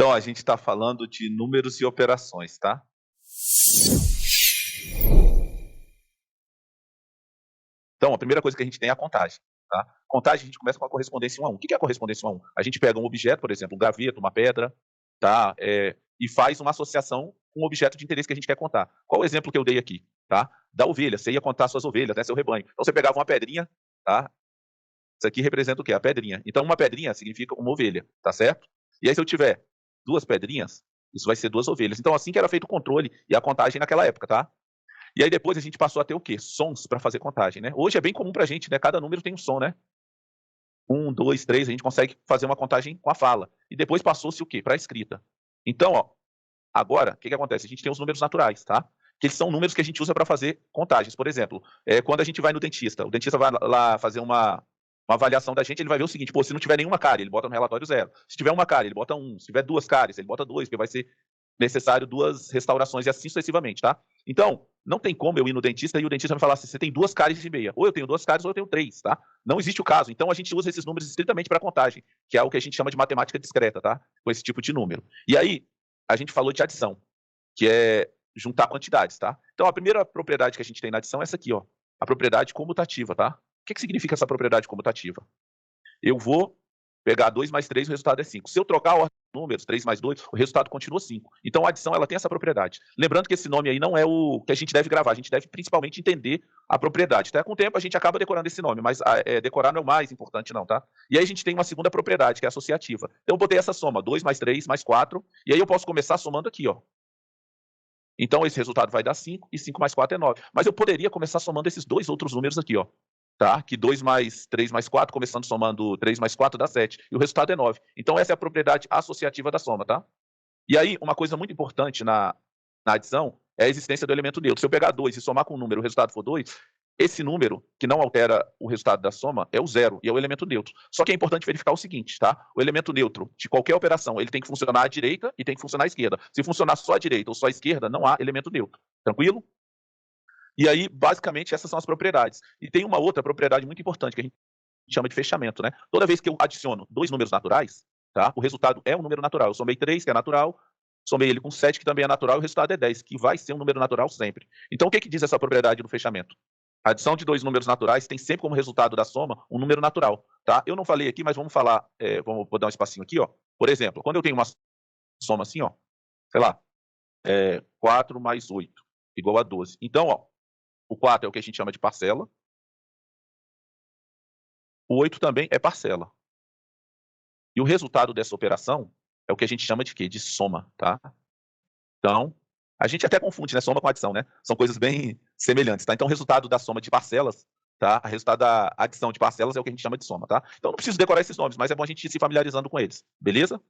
Então, a gente está falando de números e operações, tá? Então, a primeira coisa que a gente tem é a contagem, tá? Contagem, a gente começa com a correspondência 1 a 1. O que é a correspondência 1 a 1? A gente pega um objeto, por exemplo, um graveto, uma pedra, tá? E faz uma associação com o objeto de interesse que a gente quer contar. Qual o exemplo que eu dei aqui, tá? Da ovelha, você ia contar suas ovelhas, né, seu rebanho. Então, você pegava uma pedrinha, tá? Isso aqui representa o quê? A pedrinha. Então, uma pedrinha significa uma ovelha, tá certo? E aí, se eu tiver duas pedrinhas, isso vai ser duas ovelhas. Então, assim que era feito o controle e a contagem naquela época, tá? E aí depois a gente passou a ter o quê? Sons para fazer contagem, né? Hoje é bem comum pra gente, né? Cada número tem um som, né? 1, 2, 3, a gente consegue fazer uma contagem com a fala. E depois passou-se o quê? Para a escrita. Então, ó, agora, o que acontece? A gente tem os números naturais, tá? Que eles são números que a gente usa para fazer contagens. Por exemplo, quando a gente vai no dentista, o dentista vai lá fazer uma avaliação da gente, ele vai ver o seguinte, pô, se não tiver nenhuma cárie, ele bota no relatório 0. Se tiver uma cárie, ele bota 1. Se tiver duas cáries, ele bota 2, porque vai ser necessário duas restaurações e assim sucessivamente, tá? Então, não tem como eu ir no dentista e o dentista me falar assim, você tem duas cáries e meia. Ou eu tenho duas cáries ou eu tenho 3, tá? Não existe o caso. Então, a gente usa esses números estritamente para contagem, que é o que a gente chama de matemática discreta, tá? Com esse tipo de número. E aí, a gente falou de adição, que é juntar quantidades, tá? Então, a primeira propriedade que a gente tem na adição é essa aqui, ó. A propriedade comutativa, tá? O que significa essa propriedade comutativa? Eu vou pegar 2 mais 3, o resultado é 5. Se eu trocar a ordem de números, 3 mais 2, o resultado continua 5. Então, a adição ela tem essa propriedade. Lembrando que esse nome aí não é o que a gente deve gravar, a gente deve principalmente entender a propriedade. Tá? Com o tempo, a gente acaba decorando esse nome, mas decorar não é o mais importante, não, tá? E aí a gente tem uma segunda propriedade, que é associativa. Então, eu botei essa soma, 2 mais 3 mais 4, e aí eu posso começar somando aqui, ó. Então, esse resultado vai dar 5, e 5 mais 4 é 9. Mas eu poderia começar somando esses dois outros números aqui, ó. Tá? Que 2 mais 3 mais 4, começando somando 3 mais 4 dá 7. E o resultado é 9. Então, essa é a propriedade associativa da soma, tá? E aí, uma coisa muito importante na adição é a existência do elemento neutro. Se eu pegar 2 e somar com um número, o resultado for 2, esse número, que não altera o resultado da soma, é o zero, e é o elemento neutro. Só que é importante verificar o seguinte, tá? O elemento neutro de qualquer operação, ele tem que funcionar à direita e tem que funcionar à esquerda. Se funcionar só à direita ou só à esquerda, não há elemento neutro. Tranquilo? E aí, basicamente, essas são as propriedades. E tem uma outra propriedade muito importante que a gente chama de fechamento, né? Toda vez que eu adiciono dois números naturais, tá? O resultado é um número natural. Eu somei 3, que é natural, somei ele com 7, que também é natural, e o resultado é 10, que vai ser um número natural sempre. Então, o que diz essa propriedade do fechamento? A adição de dois números naturais tem sempre como resultado da soma um número natural, tá? Eu não falei aqui, mas vamos falar, vou dar um espacinho aqui, ó. Por exemplo, quando eu tenho uma soma assim, ó, sei lá, 4 mais 8 igual a 12. Então, ó, o 4 é o que a gente chama de parcela. O 8 também é parcela. E o resultado dessa operação é o que a gente chama de quê? De soma, tá? Então, a gente até confunde, né? Soma com adição, né? São coisas bem semelhantes, tá? Então, o resultado da soma de parcelas, tá? O resultado da adição de parcelas é o que a gente chama de soma, tá? Então, não preciso decorar esses nomes, mas é bom a gente ir se familiarizando com eles, beleza?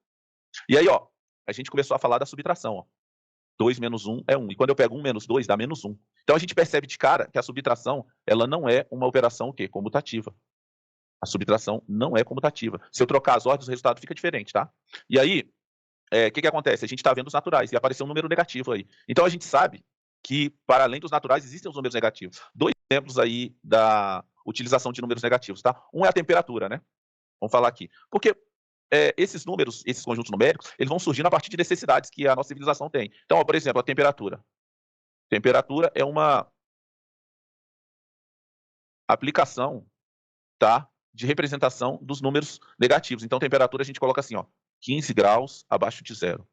E aí, ó, a gente começou a falar da subtração, ó. 2 menos 1 é 1. E quando eu pego 1 menos 2, dá menos 1. Então, a gente percebe de cara que a subtração, ela não é uma operação o quê? Comutativa. A subtração não é comutativa. Se eu trocar as ordens, o resultado fica diferente, tá? E aí, o que acontece? A gente está vendo os naturais e apareceu um número negativo aí. Então, a gente sabe que, para além dos naturais, existem os números negativos. Dois exemplos aí da utilização de números negativos, tá? Um é a temperatura, né? Vamos falar aqui. Porque esses números, esses conjuntos numéricos, eles vão surgindo a partir de necessidades que a nossa civilização tem. Então, ó, por exemplo, a temperatura. Temperatura é uma aplicação, tá? De representação dos números negativos. Então, temperatura a gente coloca assim, ó, 15 graus abaixo de zero. O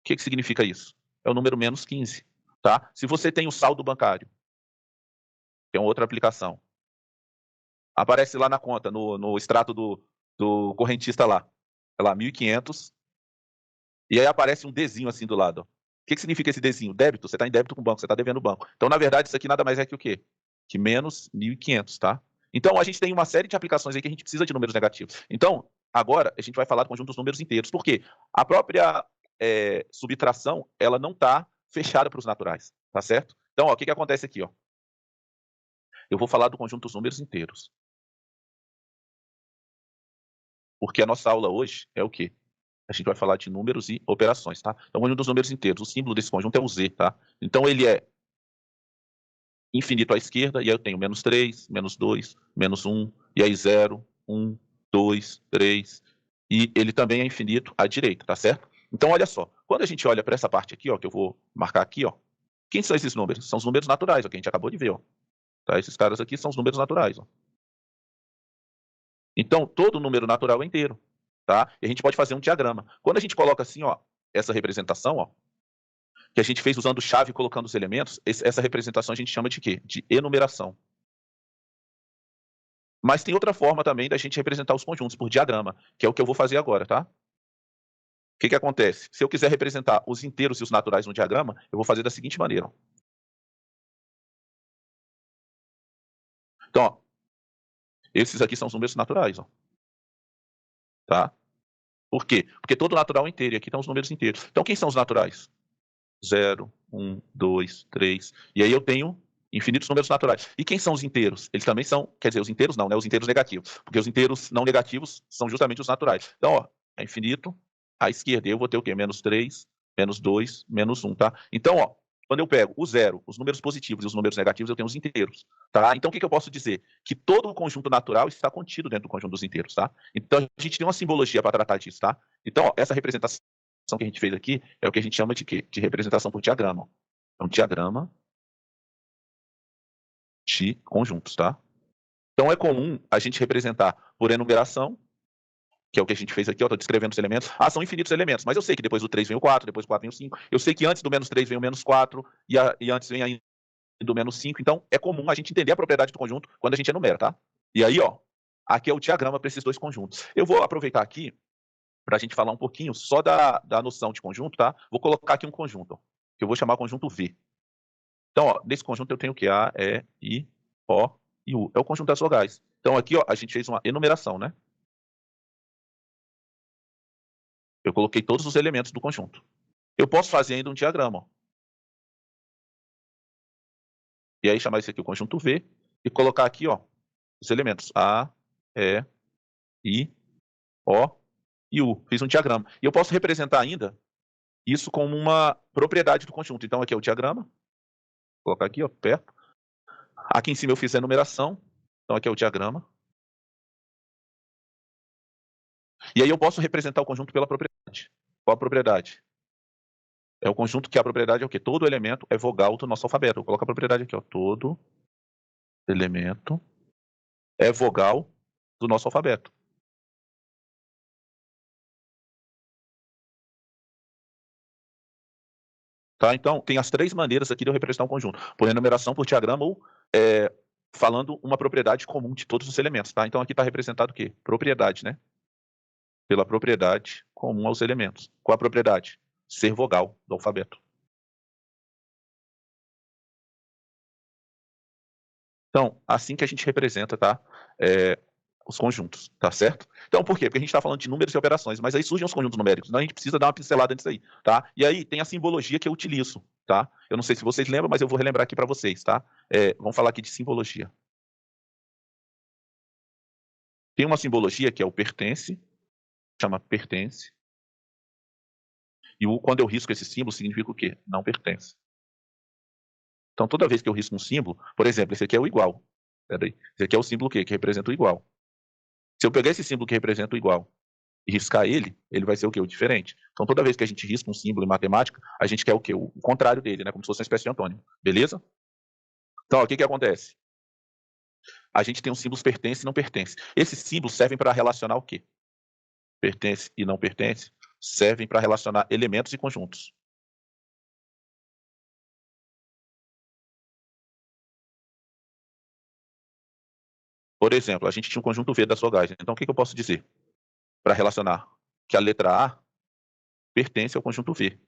que significa isso? É o número menos 15, tá? Se você tem o saldo bancário, que é uma outra aplicação, aparece lá na conta, no extrato do correntista lá, é lá, 1.500, e aí aparece um Dzinho assim do lado, ó. O que significa esse Dzinho? Débito, você está em débito com o banco, você está devendo o banco. Então, na verdade, isso aqui nada mais é que o quê? Que menos 1.500, tá? Então, a gente tem uma série de aplicações aí que a gente precisa de números negativos. Então, agora, a gente vai falar do conjunto dos números inteiros. Por quê? A própria subtração, ela não está fechada para os naturais, tá certo? Então, ó, o que acontece aqui, ó? Eu vou falar do conjunto dos números inteiros. Porque a nossa aula hoje é o quê? A gente vai falar de números e operações, tá? Então, o conjunto dos números inteiros, o símbolo desse conjunto é o Z, tá? Então, ele é infinito à esquerda, e aí eu tenho menos 3, menos 2, menos 1, e aí 0, 1, 2, 3, e ele também é infinito à direita, tá certo? Então, olha só, quando a gente olha para essa parte aqui, ó, que eu vou marcar aqui, ó, quem são esses números? São os números naturais, ó, que a gente acabou de ver, ó. Tá? Esses caras aqui são os números naturais, ó. Então, todo número natural é inteiro, tá? E a gente pode fazer um diagrama. Quando a gente coloca assim, ó, essa representação, ó, que a gente fez usando chave e colocando os elementos, essa representação a gente chama de quê? De enumeração. Mas tem outra forma também da gente representar os conjuntos por diagrama, que é o que eu vou fazer agora, tá? O que que acontece? Se eu quiser representar os inteiros e os naturais no diagrama, eu vou fazer da seguinte maneira, ó. Então, ó, esses aqui são os números naturais, ó, tá? Por quê? Porque todo natural é inteiro, e aqui estão os números inteiros. Então, quem são os naturais? 0, 1, 2, 3. E aí eu tenho infinitos números naturais. E quem são os inteiros? Eles também são, quer dizer, os inteiros não, né? Os inteiros negativos. Porque os inteiros não negativos são justamente os naturais. Então, ó, é infinito, à esquerda eu vou ter o quê? Menos 3, menos 2, menos 1, tá? Então, ó, quando eu pego o zero, os números positivos e os números negativos, eu tenho os inteiros, tá? Então, o que que eu posso dizer? Que todo o conjunto natural está contido dentro do conjunto dos inteiros, tá? Então, a gente tem uma simbologia para tratar disso, tá? Então, ó, essa representação que a gente fez aqui é o que a gente chama de quê? De representação por diagrama. É um diagrama de conjuntos, tá? Então, é comum a gente representar por enumeração, que é o que a gente fez aqui, ó, tô descrevendo os elementos. Ah, são infinitos elementos, mas eu sei que depois do 3 vem o 4, depois do 4 vem o 5. Eu sei que antes do menos 3 vem o menos 4, e antes vem ainda do menos 5. Então, é comum a gente entender a propriedade do conjunto quando a gente enumera, tá? E aí, ó, aqui é o diagrama para esses dois conjuntos. Eu vou aproveitar aqui para a gente falar um pouquinho só da noção de conjunto, tá? Vou colocar aqui um conjunto, ó, que eu vou chamar conjunto V. Então, ó, nesse conjunto eu tenho o que? A, E, I, O e U. É o conjunto das vogais. Então, aqui, ó, a gente fez uma enumeração, né? Eu coloquei todos os elementos do conjunto. Eu posso fazer ainda um diagrama, ó. E aí chamar isso aqui o conjunto V e colocar aqui, ó, os elementos A, E, I, O e U. Fiz um diagrama. E eu posso representar ainda isso como uma propriedade do conjunto. Então, aqui é o diagrama. Vou colocar aqui, ó, perto. Aqui em cima eu fiz a enumeração. Então, aqui é o diagrama. E aí eu posso representar o conjunto pela propriedade. Qual a propriedade? É o conjunto que a propriedade é o quê? Todo elemento é vogal do nosso alfabeto. Eu coloco a propriedade aqui, ó. Todo elemento é vogal do nosso alfabeto. Tá? Então, tem as três maneiras aqui de eu representar um conjunto. Por enumeração, por diagrama ou falando uma propriedade comum de todos os elementos. Tá? Então, aqui está representado o quê? Propriedade, né? Pela propriedade comum aos elementos. Qual a propriedade? Ser vogal do alfabeto. Então, assim que a gente representa, tá? Os conjuntos, tá certo? Então, por quê? Porque a gente está falando de números e operações, mas aí surgem os conjuntos numéricos, então a gente precisa dar uma pincelada nisso aí, tá? E aí tem a simbologia que eu utilizo, tá? Eu não sei se vocês lembram, mas eu vou relembrar aqui para vocês, tá? Vamos falar aqui de simbologia. Tem uma simbologia que é o pertence, chama pertence, e quando eu risco esse símbolo, significa o quê? Não pertence. Então, toda vez que eu risco um símbolo, por exemplo, esse aqui é o igual. Peraí. Esse aqui é o símbolo o quê? Que representa o igual. Se eu pegar esse símbolo que representa o igual e riscar ele, ele vai ser o quê? O diferente. Então, toda vez que a gente risca um símbolo em matemática, a gente quer o quê? O contrário dele, né? Como se fosse uma espécie de antônimo. Beleza? Então, ó, o que que acontece? A gente tem os símbolos pertence e não pertence. Esses símbolos servem para relacionar o quê? Pertence e não pertence servem para relacionar elementos e conjuntos. Por exemplo, a gente tinha um conjunto V das vogais. Então, o que que eu posso dizer para relacionar? Que a letra A pertence ao conjunto V.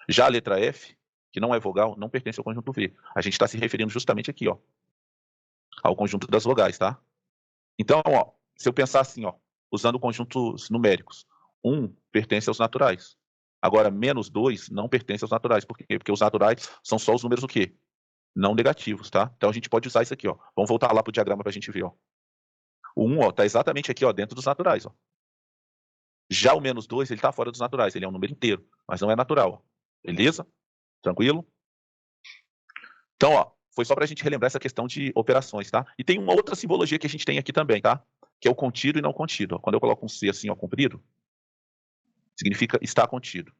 Já a letra F, que não é vogal, não pertence ao conjunto V. A gente está se referindo justamente aqui, ó, ao conjunto das vogais, tá? Então, ó, se eu pensar assim, ó, usando conjuntos numéricos, 1 pertence aos naturais. Agora, menos 2 não pertence aos naturais. Por quê? Porque os naturais são só os números o quê? Não negativos, tá? Então a gente pode usar isso aqui, ó. Vamos voltar lá pro diagrama para a gente ver, ó. O 1, ó, tá exatamente aqui, ó, dentro dos naturais, ó. Já o menos 2, ele tá fora dos naturais, ele é um número inteiro, mas não é natural, ó. Beleza? Tranquilo? Então, ó, foi só para a gente relembrar essa questão de operações, tá? E tem uma outra simbologia que a gente tem aqui também, tá? Que é o contido e não contido. Ó. Quando eu coloco um C assim, ó, comprido, significa está contido.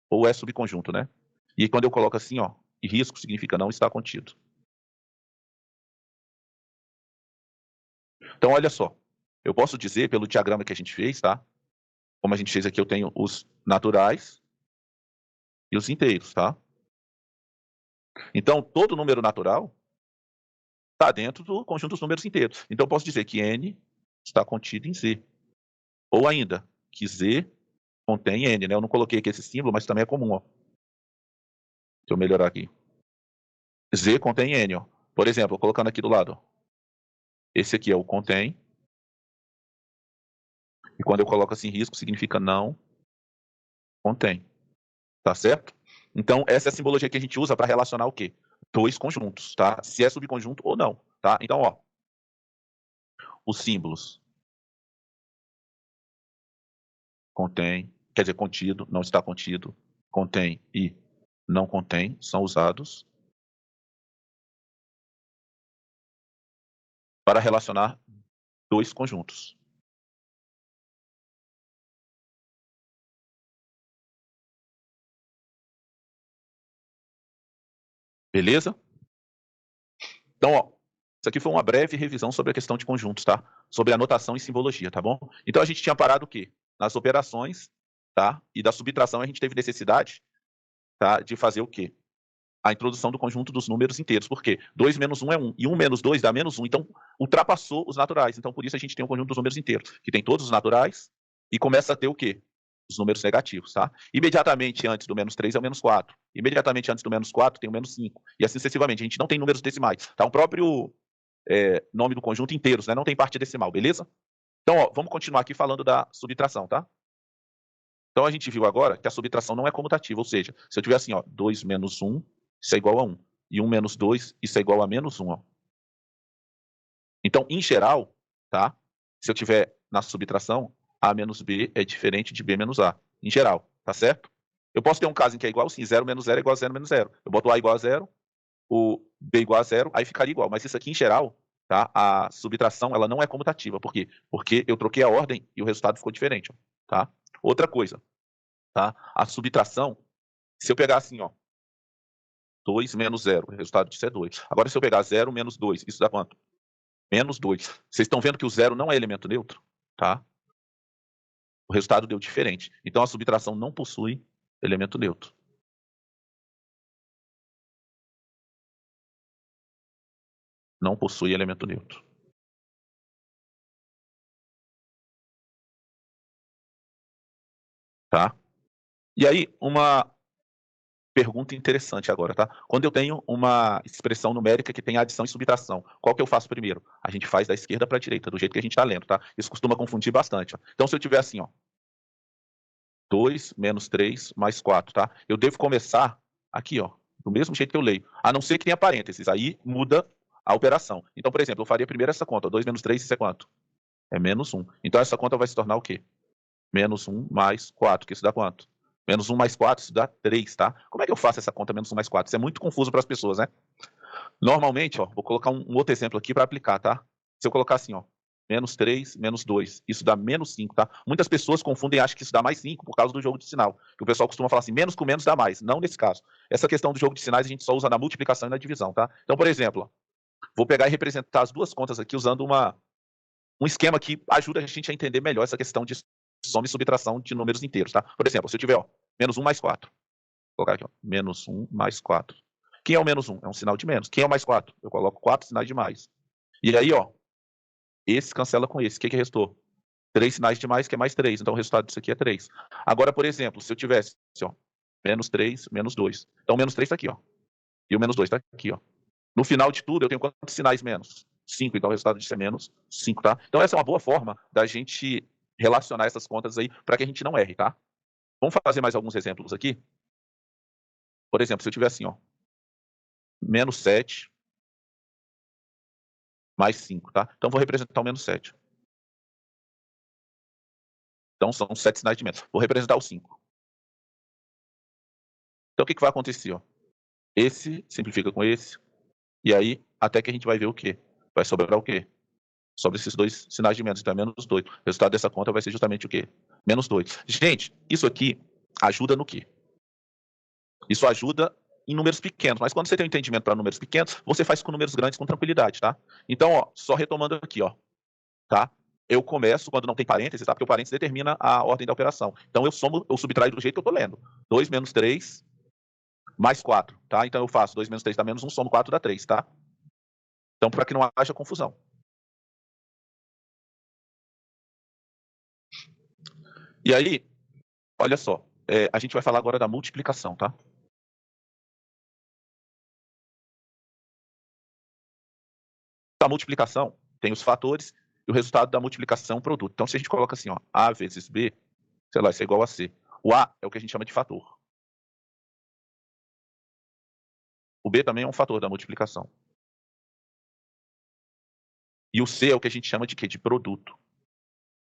Ou é subconjunto, né? E quando eu coloco assim, ó, e risco significa não está contido. Então, olha só, eu posso dizer pelo diagrama que a gente fez, tá? Como a gente fez aqui, eu tenho os naturais e os inteiros, tá? Então, todo número natural está dentro do conjunto dos números inteiros. Então, eu posso dizer que n está contido em z. Ou ainda, que z contém n, né? Eu não coloquei aqui esse símbolo, mas também é comum, ó. Deixa eu melhorar aqui. Z contém n, ó. Por exemplo, colocando aqui do lado, ó. Esse aqui é o contém. E quando eu coloco assim risco, significa não contém. Tá certo? Então, essa é a simbologia que a gente usa para relacionar o quê? Dois conjuntos, tá? Se é subconjunto ou não, tá? Então, ó, os símbolos contém, quer dizer, contido, não está contido, contém e não contém, são usados para relacionar dois conjuntos. Beleza? Então, ó, isso aqui foi uma breve revisão sobre a questão de conjuntos, tá? Sobre anotação e simbologia, tá bom? Então, a gente tinha parado o quê? Nas operações, tá? E da subtração a gente teve necessidade, tá? De fazer o quê? A introdução do conjunto dos números inteiros. Por quê? 2 menos 1 é 1, e 1 menos 2 dá menos 1, então ultrapassou os naturais. Então, por isso a gente tem o conjunto dos números inteiros, que tem todos os naturais, e começa a ter o quê? Os números negativos, tá? Imediatamente antes do menos 3 é o menos 4. Imediatamente antes do menos 4 tem o menos 5. E assim sucessivamente. A gente não tem números decimais. Tá? O próprio nome do conjunto inteiros, né? Não tem parte decimal, beleza? Então, ó, vamos continuar aqui falando da subtração, tá? Então, a gente viu agora que a subtração não é comutativa, ou seja, se eu tiver assim, ó, 2 menos 1, isso é igual a 1. E 1 menos 2, isso é igual a menos 1. Ó. Então, em geral, tá? Se eu tiver na subtração, A menos B é diferente de B menos A. Em geral, tá certo? Eu posso ter um caso em que é igual, sim, 0 menos 0 é igual a 0 menos 0. Eu boto A igual a 0, o B igual a 0, aí ficaria igual. Mas isso aqui, em geral, tá? A subtração ela não é comutativa. Por quê? Porque eu troquei a ordem e o resultado ficou diferente. Ó, tá? Outra coisa, tá? A subtração, se eu pegar assim, ó, 2 menos 0, o resultado disso é 2. Agora, se eu pegar 0 menos 2, isso dá quanto? Menos 2. Vocês estão vendo que o 0 não é elemento neutro? Tá? O resultado deu diferente. Então, a subtração não possui elemento neutro. Não possui elemento neutro. Tá? E aí, uma pergunta interessante agora, tá? Quando eu tenho uma expressão numérica que tem adição e subtração, qual que eu faço primeiro? A gente faz da esquerda para a direita, do jeito que a gente está lendo, tá? Isso costuma confundir bastante. Ó. Então, se eu tiver assim, ó, 2 menos 3 mais 4, tá? Eu devo começar aqui, ó, do mesmo jeito que eu leio. A não ser que tenha parênteses, aí muda a operação. Então, por exemplo, eu faria primeiro essa conta. 2 menos 3, isso é quanto? É menos 1. Então, essa conta vai se tornar o quê? Menos 1 mais 4, que isso dá quanto? Menos 1 mais 4, isso dá 3, tá? Como é que eu faço essa conta menos 1 mais 4? Isso é muito confuso para as pessoas, né? Normalmente, ó, vou colocar um outro exemplo aqui para aplicar, tá? Se eu colocar assim, ó, menos 3, menos 2, isso dá menos 5, tá? Muitas pessoas confundem e acham que isso dá mais 5 por causa do jogo de sinal. Que o pessoal costuma falar assim, menos com menos dá mais. Não nesse caso. Essa questão do jogo de sinais a gente só usa na multiplicação e na divisão, tá? Então, por exemplo, ó, vou pegar e representar as duas contas aqui usando um esquema que ajuda a gente a entender melhor essa questão de soma e subtração de números inteiros, tá? Por exemplo, se eu tiver, ó, menos 1 mais 4, vou colocar aqui, ó, menos 1 mais 4. Quem é o menos 1? É um sinal de menos. Quem é o mais 4? Eu coloco 4 sinais de mais. E aí, ó, esse cancela com esse. O que restou? 3 sinais de mais, que é mais 3. Então, o resultado disso aqui é 3. Agora, por exemplo, se eu tivesse, ó, menos 3, menos 2. Então, o menos 3 está aqui, ó. E o menos 2 está aqui, ó. No final de tudo, eu tenho quantos sinais menos? 5. Então, o resultado disso é menos 5, tá? Então, essa é uma boa forma da gente relacionar essas contas aí para que a gente não erre, tá? Vamos fazer mais alguns exemplos aqui? Por exemplo, se eu tiver assim, ó, menos 7 mais 5, tá? Então, vou representar o menos 7. Então, são 7 sinais de menos. Vou representar o 5. Então, o que vai acontecer? Ó? Esse simplifica com esse. E aí, até que a gente vai ver o quê? Vai sobrar o quê? sobre esses dois sinais de menos, então é menos 2. O resultado dessa conta vai ser justamente o quê? Menos 2. Gente, isso aqui ajuda no quê? Isso ajuda em números pequenos, mas quando você tem um entendimento para números pequenos, você faz com números grandes com tranquilidade, tá? Então, ó, só retomando aqui, ó, tá? Eu começo quando não tem parênteses, tá? Porque o parênteses determina a ordem da operação. Então, eu subtraio do jeito que eu tô lendo. 2 menos 3 mais 4, tá? Então, eu faço 2 menos 3 dá menos 1, somo 4 dá 3, tá? Então, para que não haja confusão. E aí, olha só, a gente vai falar agora da multiplicação, tá? A multiplicação tem os fatores e o resultado da multiplicação é um produto. Então, se a gente coloca assim, ó, A vezes B, sei lá, isso é igual a C. O A é o que a gente chama de fator. O B também é um fator da multiplicação. E o C é o que a gente chama de quê? De produto,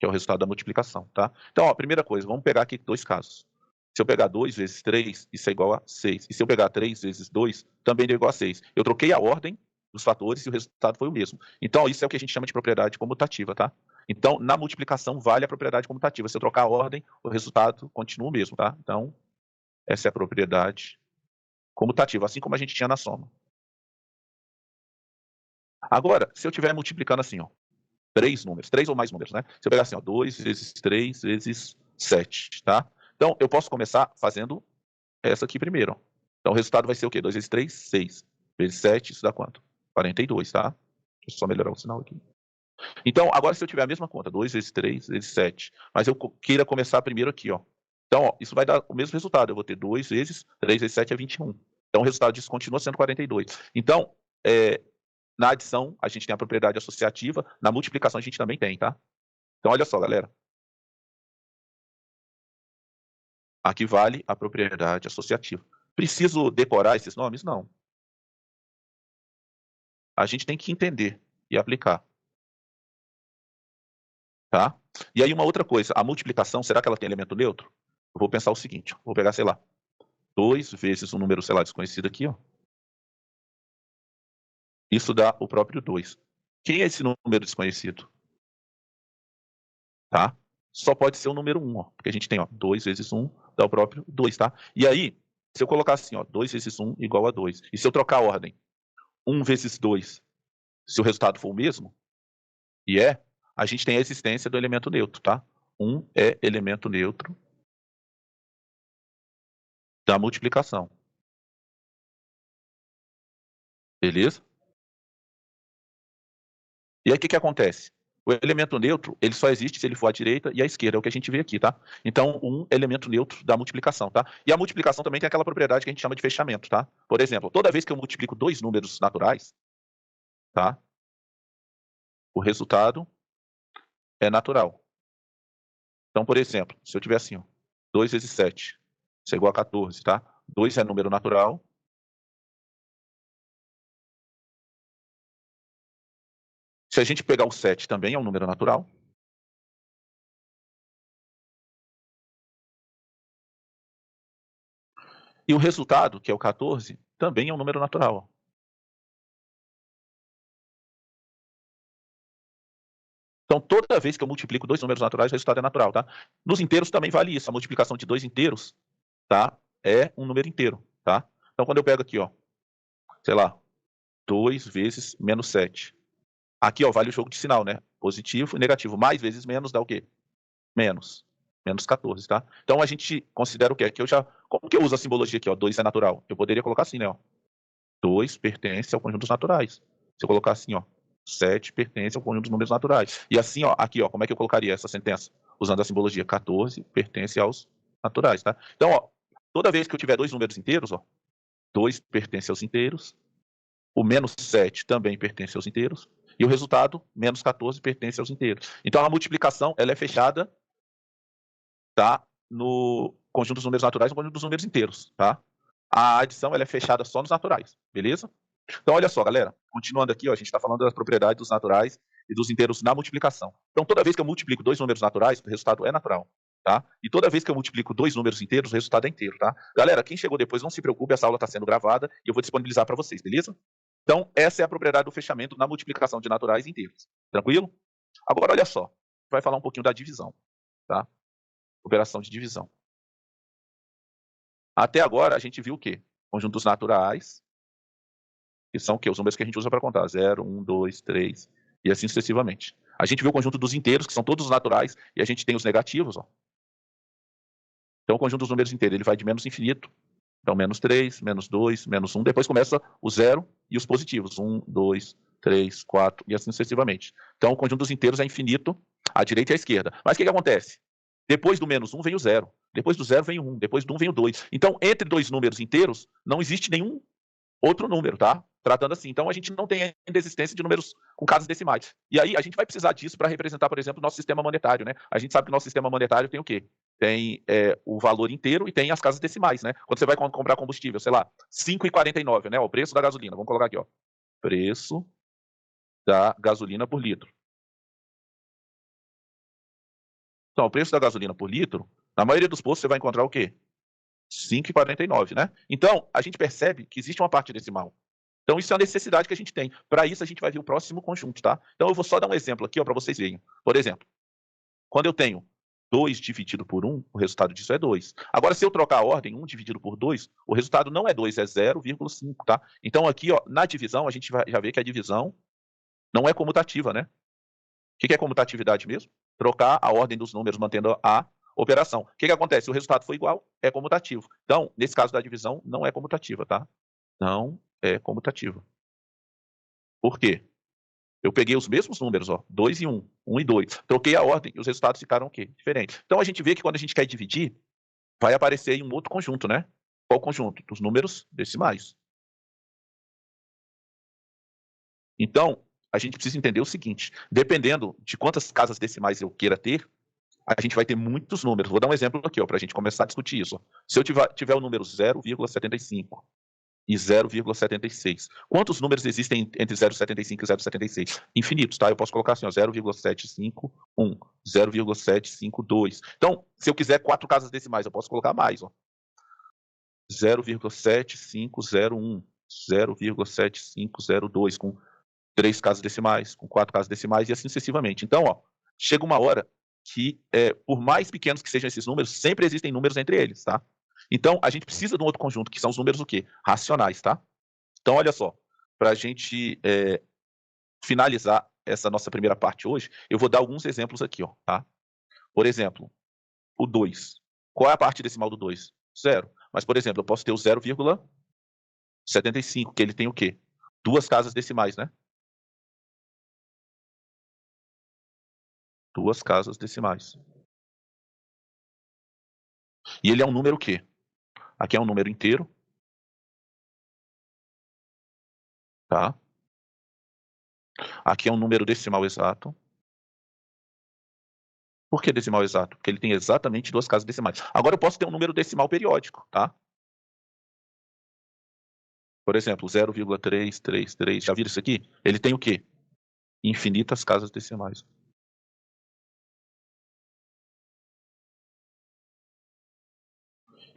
que é o resultado da multiplicação, tá? Então, ó, primeira coisa, vamos pegar aqui dois casos. Se eu pegar 2 vezes 3, isso é igual a 6. E se eu pegar 3 vezes 2, também é igual a 6. Eu troquei a ordem dos fatores e o resultado foi o mesmo. Então, isso é o que a gente chama de propriedade comutativa, tá? Então, na multiplicação, vale a propriedade comutativa. Se eu trocar a ordem, o resultado continua o mesmo, tá? Então, essa é a propriedade comutativa, assim como a gente tinha na soma. Agora, se eu estiver multiplicando assim, ó, 3 números, 3 ou mais números, né? Se eu pegar assim, ó, 2 vezes 3 vezes 7, tá? Então, eu posso começar fazendo essa aqui primeiro, ó. Então, o resultado vai ser o quê? 2 vezes 3, 6. Vezes 7, isso dá quanto? 42, tá? Deixa eu só melhorar o sinal aqui. Então, agora se eu tiver a mesma conta, 2 vezes 3 vezes 7, mas eu queira começar primeiro aqui, ó. Então, ó, isso vai dar o mesmo resultado. Eu vou ter 2 vezes 3 vezes 7 é 21. Então, o resultado disso continua sendo 42. Então, na adição, a gente tem a propriedade associativa, na multiplicação a gente também tem, tá? Então, olha só, galera. Aqui vale a propriedade associativa. Preciso decorar esses nomes? Não. A gente tem que entender e aplicar, tá? E aí uma outra coisa, a multiplicação, será que ela tem elemento neutro? Eu vou pensar o seguinte, vou pegar, sei lá, 2 vezes um número, sei lá, desconhecido aqui, ó. Isso dá o próprio 2. Quem é esse número desconhecido? Tá? Só pode ser o número 1, ó, porque a gente tem, ó, 2 vezes 1 dá o próprio 2, tá? E aí, se eu colocar assim, ó, 2 vezes 1 igual a 2, e se eu trocar a ordem, 1 vezes 2, se o resultado for o mesmo, e a gente tem a existência do elemento neutro, tá? 1 é elemento neutro da multiplicação. Beleza? E aí o que que acontece? O elemento neutro, ele só existe se ele for à direita e à esquerda, é o que a gente vê aqui, tá? Então, um elemento neutro da multiplicação, tá? E a multiplicação também tem aquela propriedade que a gente chama de fechamento, tá? Por exemplo, toda vez que eu multiplico dois números naturais, tá? O resultado é natural. Então, por exemplo, se eu tiver assim, ó, 2 vezes 7, isso é igual a 14, tá? 2 é número natural. Se a gente pegar o 7, também é um número natural. E o resultado, que é o 14, também é um número natural, ó. Então, toda vez que eu multiplico dois números naturais, o resultado é natural, tá? Nos inteiros também vale isso. A multiplicação de dois inteiros, tá? É um número inteiro, tá? Então, quando eu pego aqui, ó, sei lá, 2 vezes menos 7. Aqui, ó, vale o jogo de sinal, né? Positivo e negativo. Mais vezes menos dá o quê? Menos. Menos 14, tá? Então, a gente considera o quê? Que eu já... Como que eu uso a simbologia aqui, ó? 2 é natural. Eu poderia colocar assim, né, ó. 2 pertence ao conjunto dos naturais. Se eu colocar assim, ó, 7 pertence ao conjunto dos números naturais. E assim, ó, aqui, ó, como é que eu colocaria essa sentença? Usando a simbologia 14 pertence aos naturais, tá? Então, ó, toda vez que eu tiver dois números inteiros, ó, 2 pertence aos inteiros, o menos 7 também pertence aos inteiros, e o resultado, menos 14, pertence aos inteiros. Então, a multiplicação, ela é fechada, tá? No conjunto dos números naturais e no conjunto dos números inteiros, tá? A adição, ela é fechada só nos naturais, beleza? Então, olha só, galera, continuando aqui, ó, a gente está falando das propriedades dos naturais e dos inteiros na multiplicação. Então, toda vez que eu multiplico dois números naturais, o resultado é natural, tá? E toda vez que eu multiplico dois números inteiros, o resultado é inteiro, tá? Galera, quem chegou depois, não se preocupe, essa aula está sendo gravada e eu vou disponibilizar para vocês, beleza? Então, essa é a propriedade do fechamento na multiplicação de naturais e inteiros. Tranquilo? Agora, olha só, vai falar um pouquinho da divisão, tá? Operação de divisão. Até agora, a gente viu o quê? Conjuntos naturais, que são o quê? Os números que a gente usa para contar, 0, 1, 2, 3, e assim sucessivamente. A gente viu o conjunto dos inteiros, que são todos os naturais, e a gente tem os negativos, ó. Então, o conjunto dos números inteiros, ele vai de menos infinito. Então, menos 3, menos 2, menos 1. Depois começa o zero e os positivos. 1, 2, 3, 4 e assim sucessivamente. Então, o conjunto dos inteiros é infinito, à direita e à esquerda. Mas o que acontece? Depois do menos 1 vem o zero. Depois do zero vem o 1. Depois do 1 vem o 2. Então, entre dois números inteiros, não existe nenhum outro número, tá? Tratando assim. Então, a gente não tem ainda existência de números com casas decimais. E aí, a gente vai precisar disso para representar, por exemplo, o nosso sistema monetário, né? A gente sabe que o nosso sistema monetário tem o quê? Tem o valor inteiro e tem as casas decimais, né? Quando você vai comprar combustível, sei lá, 5,49, né? O preço da gasolina. Vamos colocar aqui, ó. Preço da gasolina por litro. Então, o preço da gasolina por litro, na maioria dos postos você vai encontrar o quê? 5,49, né? Então, a gente percebe que existe uma parte decimal. Então, isso é a necessidade que a gente tem. Para isso, a gente vai ver o próximo conjunto, tá? Então, eu vou só dar um exemplo aqui, ó, para vocês verem. Por exemplo, quando eu tenho 2 dividido por 1, o resultado disso é 2. Agora, se eu trocar a ordem, 1 dividido por 2, o resultado não é 2, é 0,5, tá? Então, aqui, ó, na divisão, a gente vai já ver que a divisão não é comutativa, né? O que é comutatividade mesmo? Trocar a ordem dos números mantendo a operação. O que acontece? Se o resultado for igual, é comutativo. Então, nesse caso da divisão, não é comutativa, tá? Não é comutativa. Por quê? Eu peguei os mesmos números, ó, 2 e 1, 1 e 2. Troquei a ordem e os resultados ficaram o quê? Diferentes. Então, a gente vê que quando a gente quer dividir, vai aparecer em um outro conjunto, né? Qual conjunto? Dos números decimais. Então, a gente precisa entender o seguinte: dependendo de quantas casas decimais eu queira ter, a gente vai ter muitos números. Vou dar um exemplo aqui, para a gente começar a discutir isso. Se eu tiver o número 0,75 e 0,76, quantos números existem entre 0,75 e 0,76? Infinitos, tá? Eu posso colocar assim, ó, 0,751, 0,752. Então, se eu quiser 4 casas decimais, eu posso colocar mais, ó. 0,7501, 0,7502, com 3 casas decimais, com 4 casas decimais e assim sucessivamente. Então, ó, chega uma hora que, por mais pequenos que sejam esses números, sempre existem números entre eles, tá? Então, a gente precisa de um outro conjunto, que são os números o quê? Racionais, tá? Então, olha só, para a gente finalizar essa nossa primeira parte hoje, eu vou dar alguns exemplos aqui, ó, tá? Por exemplo, o 2. Qual é a parte decimal do 2? 0. Mas, por exemplo, eu posso ter o 0,75, que ele tem o quê? 2 casas decimais, né? 2 casas decimais. E ele é um número o quê? Aqui é um número inteiro, tá? Aqui é um número decimal exato. Por que decimal exato? Porque ele tem exatamente 2 casas decimais. Agora eu posso ter um número decimal periódico, tá? Por exemplo, 0,333. Já viram isso aqui? Ele tem o quê? Infinitas casas decimais.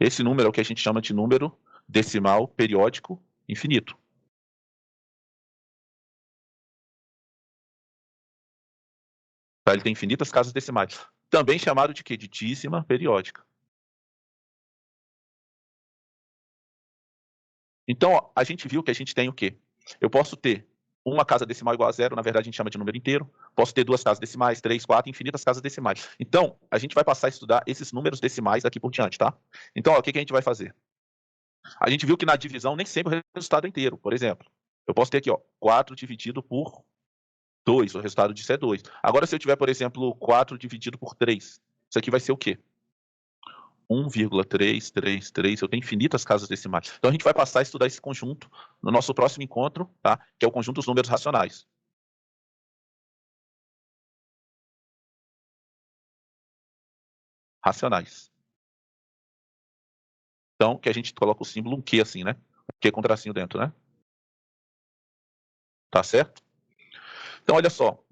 Esse número é o que a gente chama de número decimal periódico infinito. Tá? Ele tem infinitas casas decimais. Também chamado de quê? De dízima periódica. Então, ó, a gente viu que a gente tem o quê? Eu posso ter uma casa decimal igual a zero, na verdade a gente chama de número inteiro. Posso ter 2 casas decimais, 3, 4, infinitas casas decimais. Então, a gente vai passar a estudar esses números decimais daqui por diante, tá? Então, ó, o que a gente vai fazer? A gente viu que na divisão nem sempre o resultado é inteiro. Por exemplo, eu posso ter aqui, ó, 4 dividido por 2, o resultado disso é 2. Agora, se eu tiver, por exemplo, 4 dividido por 3, isso aqui vai ser o quê? 1,333, eu tenho infinitas casas decimais. Então, a gente vai passar a estudar esse conjunto no nosso próximo encontro, tá? Que é o conjunto dos números racionais. Racionais. Então, que a gente coloca o símbolo um Q assim, né? Um Q com tracinho dentro, né? Tá certo? Então, olha só,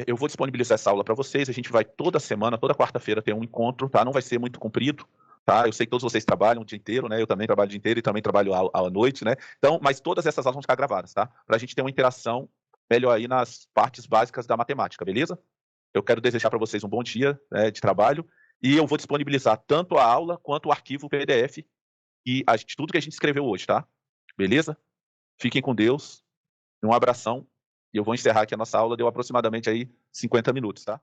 eu vou disponibilizar essa aula para vocês. A gente vai toda semana, toda quarta-feira, ter um encontro, tá? Não vai ser muito comprido, tá? Eu sei que todos vocês trabalham o dia inteiro, né? Eu também trabalho o dia inteiro e também trabalho à noite, né? Então, mas todas essas aulas vão ficar gravadas, tá? Para a gente ter uma interação melhor aí nas partes básicas da matemática, beleza? Eu quero desejar para vocês um bom dia, de trabalho, e eu vou disponibilizar tanto a aula quanto o arquivo PDF de tudo que a gente escreveu hoje, tá? Beleza? Fiquem com Deus, um abração, e eu vou encerrar aqui a nossa aula, deu aproximadamente aí 50 minutos, tá?